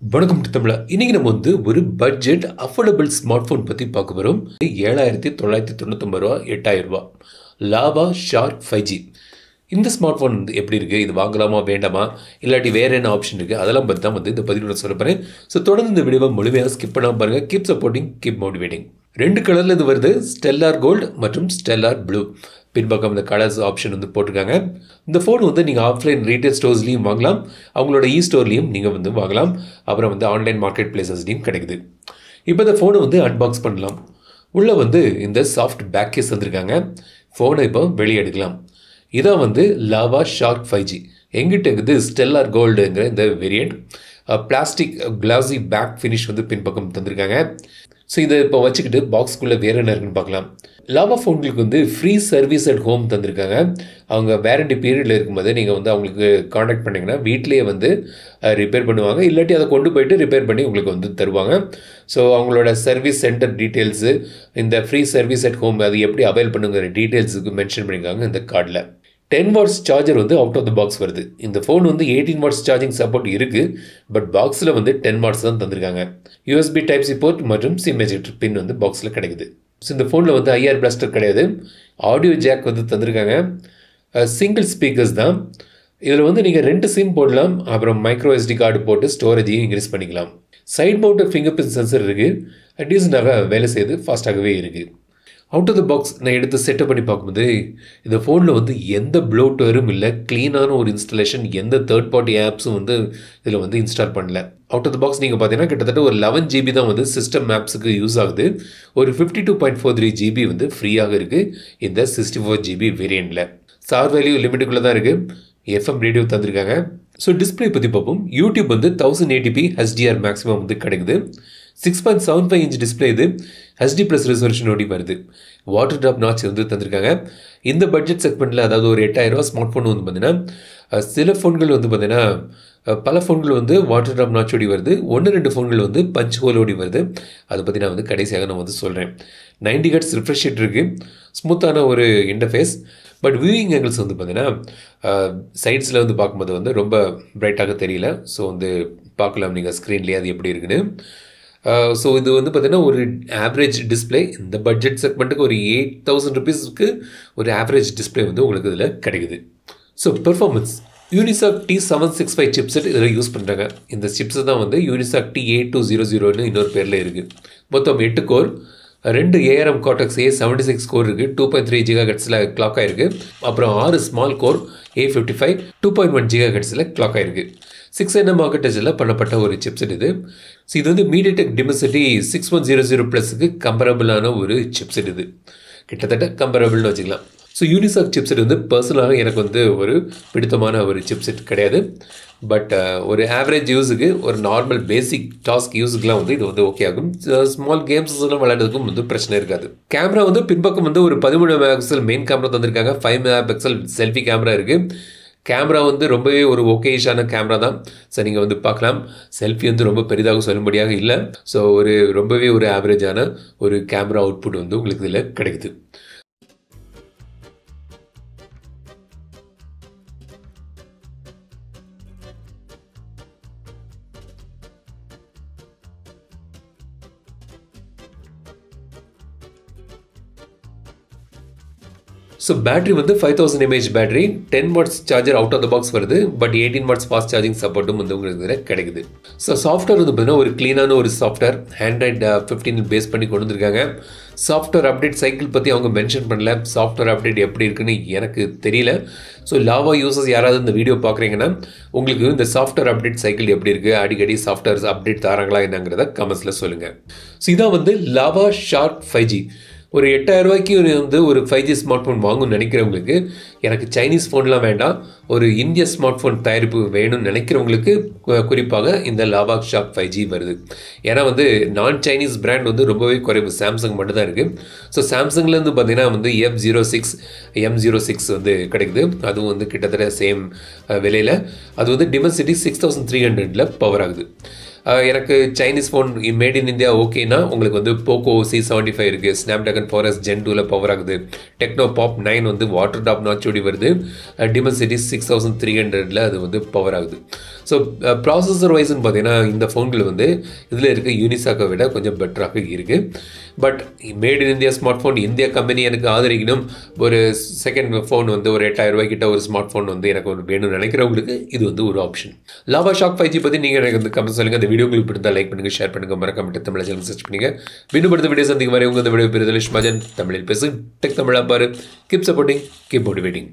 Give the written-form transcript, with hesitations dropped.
வணக்கம் தமிழா. இன்னைக்கு நம்ம ஒரு பட்ஜெட் அஃபோர்டபுள் ஸ்மார்ட் ஃபோன் பற்றி பார்க்க வரோம். 7,999 ரூபா, 8,000 ரூபா. Lava shark 5G. இந்த ஸ்மார்ட் ஃபோன் எப்படி இருக்குது, இது வாங்கலாமா வேண்டாமா, இல்லாட்டி வேறு என்ன ஆப்ஷன் இருக்குது, அதெல்லாம் பற்றி தான் இந்த பதிவில் சொல்ல போகிறேன். ஸோ தொடர்ந்து இந்த வீடியோவை முழுமையாக ஸ்கிப் பண்ணாமல் பாருங்கள். Keep supporting, keep motivating. 2 கலரில் இது வருது, ஸ்டெல்லார் கோல்டு மற்றும் ஸ்டெல்லார் ப்ளூ. பின்பக்கம் இந்த கலர்ஸ் ஆப்ஷன் போட்டிருக்காங்க. இந்த ஃபோன் நீங்கள் ஆஃப்லைன் ரீட்டைல் ஸ்டோர்ஸ்லையும் வாங்கலாம், அவங்களோட ஸ்டோர்லையும் நீங்கள் வாங்கலாம். அப்புறம் ஆன்லைன் மார்க்கெட் பிளேசஸ்லையும் கிடைக்குது. இப்போ இந்த ஃபோனை அன்பாக்ஸ் பண்ணலாம். உள்ளே இந்த சாஃப்ட் பேக் கேஸ் வந்திருக்காங்க. ஃபோனை இப்போ வெளியே எடுக்கலாம். இதான் லாவா ஷார்க் 5G. எங்கிட்ட இருக்குது ஸ்டெல்லார் கோல்டுங்கிற இந்த variant. Plastic glassy back finish பின்பக்கம் தந்திருக்காங்க. ஸோ இதை இப்போ வச்சுக்கிட்டு பாக்ஸ்க்குள்ளே வேறு என்ன இருக்குன்னு பார்க்கலாம். லாவா ஃபோன்களுக்கு ஃப்ரீ சர்வீஸ் அட் ஹோம் தந்திருக்காங்க. அவங்க வேரண்டி பீரியடில் இருக்கும்போது நீங்கள் அவங்களுக்கு காண்டாக்ட் பண்ணிங்கன்னா வீட்டிலேயே ரிப்பேர் பண்ணுவாங்க, இல்லாட்டி அதை கொண்டு போயிட்டு ரிப்பேர் பண்ணி உங்களுக்கு தருவாங்க. ஸோ அவங்களோட சர்வீஸ் சென்டர் டீட்டெயில்ஸு, இந்த ஃப்ரீ சர்வீஸ் அட் ஹோம் அது எப்படி அவைல் பண்ணுங்கிற டீட்டெயில்ஸுக்கு மென்ஷன் பண்ணியிருக்காங்க இந்த கார்டில். 10 watts charger out of the box வருது. இந்த ஃபோன் 18 வாட்ஸ் சார்ஜிங் சப்போர்ட் இருக்குது, பட் பாக்ஸில் 10 வாட்ஸ் தான் தந்திருக்காங்க. யூஎஸ்பி டைப் சி போர்ட் மற்றும் சிம் எஜெக்டர் பின் பாக்ஸில் கிடைக்குது. ஸோ இந்த ஃபோனில் ஐஆர் பிளாஸ்டர் கிடையாது, ஆடியோ ஜாக் தந்திருக்காங்க. சிங்கிள் ஸ்பீக்கர்ஸ் தான். இதில் நீங்கள் 2 சிம் போடலாம், அப்புறம் மைக்ரோ எஸ்டி கார்டு போட்டு ஸ்டோரேஜையும் இன்க்ரீஸ் பண்ணிக்கலாம். Side mounted fingerprint sensor இருக்குது, டீசெண்டாக வேலை செய்யுது, ஃபாஸ்ட்டாகவே இருக்குது. அவுட் ஆஃப் த பாக்ஸ் நான் எடுத்து செட்டப் பண்ணி பார்க்கும்போது இந்த ஃபோனில் எந்த ப்ளோட்வேரும் இல்லை, க்ளீனான ஒரு இன்ஸ்டாலேஷன், எந்த தேர்ட் பார்ட்டி ஆப்ஸும் இதில் இன்ஸ்டால் பண்ணல. அவுட் ஆஃப் த பாக்ஸ் நீங்கள் பார்த்தீங்கன்னா கிட்டத்தட்ட ஒரு 11 GB தான் சிஸ்டம் ஆப்ஸுக்கு யூஸ் ஆகுது. ஒரு 52.43 GB ஃப்ரீயாக இருக்குது இந்த 64 GB வேரியண்ட்டில். சார் வேல்யூ லிமிட்டுக்குள்ளே தான் இருக்குது. எஃப்எம் ரேடியோ தந்திருக்காங்க. ஸோ டிஸ்பிளே பற்றி பார்ப்போம். யூடியூப் 1080p HDR மேக்ஸிமம் கிடைக்குது. 6.75 இன்ச் டிஸ்பிளே இது. HD ப்ளஸ் ரெசல்யூஷனோடி வருது. வாட்டர் ட்ராப் நாட்ச் தந்திருக்காங்க. இந்த பட்ஜெட் செக்மெண்ட்டில், அதாவது ஒரு 8,000 ரூபா ஸ்மார்ட் ஃபோன் பார்த்தீங்கன்னா, சில ஃபோன்கள் பார்த்தீங்கன்னா பல ஃபோன்கள் வாட்டர் ட்ராப் நாட்சோடி வருது. 1-2 ஃபோன்கள் பஞ்ச் ஹோலோடி வருது. அதை பற்றி நான் கடைசியாக நான் சொல்கிறேன். 90 Hz ரிஃப்ரெஷ் ரேட் இருக்குது. ஸ்மூத்தான ஒரு இன்டர்ஃபேஸ். பட் வியூயிங் ஆங்கிள்ஸ் பார்த்தீங்கன்னா சைட்ஸில் பார்க்கும்போது ரொம்ப பிரைட்டாக தெரியல. ஸோ பார்க்கலாம் நீங்கள் ஸ்க்ரீன்லேயே அது எப்படி இருக்குன்னு. ஸோ இது பார்த்தீங்கன்னா ஒரு ஆவரேஜ் டிஸ்பிளே. இந்த பட்ஜெட் செக்மெண்ட்டுக்கு ஒரு 8,000 ருபீஸ்க்கு ஒரு ஆவரேஜ் டிஸ்பிளே உங்களுக்கு இதில் கிடைக்குது. So performance Unisoc T765 chipset இதில் யூஸ் பண்ணுறாங்க. இந்த சிப்ஸை தான் யூனிசாக் T8200ன்னு இன்னொரு பேரில் இருக்குது. மொத்தம் 8 core, 2 ARM Cortex A76 core இருக்குது. 2.3 GHz கிளாக் ஆகிருக்கு. அப்புறம் 6 small core A55 2.1 GHz clock ஆகிருக்கு. 6nm ஆர்கிடெக்சரில் பண்ணப்பட்ட ஒரு சிப்செட் இது. ஸோ இது மீடியாடெக் டிமென்சிட்டி 6100+க்கு கம்பரபிளான ஒரு சிப்செட் இது. கிட்டத்தட்ட கம்பரபிள்னு வச்சுக்கலாம். ஸோ யூனிசாக் சிப்செட் பர்சனலாக எனக்கு ஒரு பிடித்தமான ஒரு சிப்செட் கிடையாது. பட் ஒரு ஆவரேஜ் யூஸுக்கு, ஒரு நார்மல் பேசிக் டாஸ்க் யூஸுக்குலாம் இது ஓகே ஆகும். ஸ்மால் கேம்ஸ் எல்லாம் விளையாடுறதுக்கும் பிரச்சனை இருக்காது. கேமரா பின்பக்கம் ஒரு 13 MP மெயின் கேமரா தந்திருக்காங்க. 5 MP செல்ஃபி கேமரா இருக்குது. கேமரா ரொம்பவே ஒரு ஓகேஷான கேமரா தான். ஸோ நீங்கள் பார்க்கலாம். செல்ஃபி ரொம்ப பெரிதாக சொல்லும்படியாக இல்லை. ஸோ ரொம்பவே ஒரு ஆவரேஜான ஒரு கேமரா அவுட்புட் உங்களுக்கு இதில் கிடைக்குது. So battery 5000 mAh battery, 10 watts charger out of the box வருது. பட் 18 வாட்ஸ் ஃபாஸ்ட் சார்ஜிங் சப்போர்ட்டும் உங்களுக்கு இதில் கிடைக்குது. ஸோ சாஃப்ட்வேர் பார்த்தீங்கன்னா ஒரு க்ளீனான ஒரு சாஃப்ட்வேர். Android 15 பேஸ் பண்ணி கொண்டு வந்திருக்காங்க. சாஃப்ட்வேர் அப்டேட் சைக்கிள் பற்றி அவங்க மென்ஷன் பண்ணல. சாஃப்ட்வேர் அப்டேட் எப்படி இருக்குன்னு எனக்கு தெரியல. ஸோ லாவா யூசர்ஸ் யாராவது இந்த வீடியோ பார்க்குறீங்கன்னா உங்களுக்கு இந்த சாஃப்ட்வேர் அப்டேட் சைக்கிள் எப்படி இருக்குது, அடிக்கடி சாஃப்ட்வேர்ஸ் அப்டேட் தராங்களா என்னங்கிறத கமெண்ட்ஸில் சொல்லுங்கள். ஸோ இதான் லாவா ஷார்க் 5G. ஒரு 8,000 ரூபாய்க்கு ஒரு 5G ஸ்மார்ட் ஃபோன் வாங்கணும்னு நினைக்கிறவங்களுக்கு, எனக்கு சைனீஸ் ஃபோன்லாம் வேண்டாம், ஒரு இந்திய ஸ்மார்ட் ஃபோன் தயாரிப்பு வேணும்னு நினைக்கிறவங்களுக்கு குறிப்பாக இந்த லாவா ஷார்க் 5G வருது. ஏன்னா நான் சைனீஸ் பிராண்ட் ரொம்பவே குறைவு. சாம்சங் மட்டும் தான் இருக்குது. ஸோ சாம்சங்லேருந்து பார்த்தீங்கன்னா F06 M06 கிடைக்குது. அதுவும் கிட்டத்தட்ட சேம் விலையில். அது டிமென்சிட்டி 6300 பவர் ஆகுது. எனக்கு Chinese phone made in India ஓகேனா உங்களுக்கு வந்து போக்கோ C75 இருக்குது, ஸ்னாப்டிராகன் 4S Gen 2ல பவர் ஆகுது, டெக்னோ பாப் 9 வந்து வாட்டர் டாப் நாச்சோடி வருது, டிமென்சிட்டி 6300ல அது வந்து பவர் ஆகுது. ஸோ ப்ராசஸர் வைஸ்ன்னு பார்த்தீங்கன்னா இந்த ஃபோன்கள் வந்து இதில் இருக்க யூனிசாக்கை விட கொஞ்சம் பெட்டராக இருக்குது. But made in India smart phone India company எனக்கு ஆதரிக்கணும், ஒரு செகண்ட் ஃபோன் வந்து ஒரு 8000 ரூபாய்க்கிட்ட ஒரு ஸ்மார்ட் ஃபோன் வந்து எனக்கு ஒரு வேணும்னு நினைக்கிறவங்களுக்கு இது வந்து ஒரு ஆப்ஷன். லாவா ஷாக் 5G பற்றி நீங்கள் எனக்கு வந்து கமெண்ட் சொல்லுங்கள். அந்த வீடியோ உங்களுக்கு பிடித்தா லைக் பண்ணுங்கள், ஷேர் பண்ணுங்கள், மறக்காம தமிழ் சேனல் சர்ச் பண்ணுங்கள். மீண்டும் அடுத்த வீடியோ சந்திக்கும் வரை உங்கள் இந்த வீடியோ பெறுதல் மஜன் தமிழில் பேசு டெக் தமிழா பாரு. Keep supporting, keep motivating.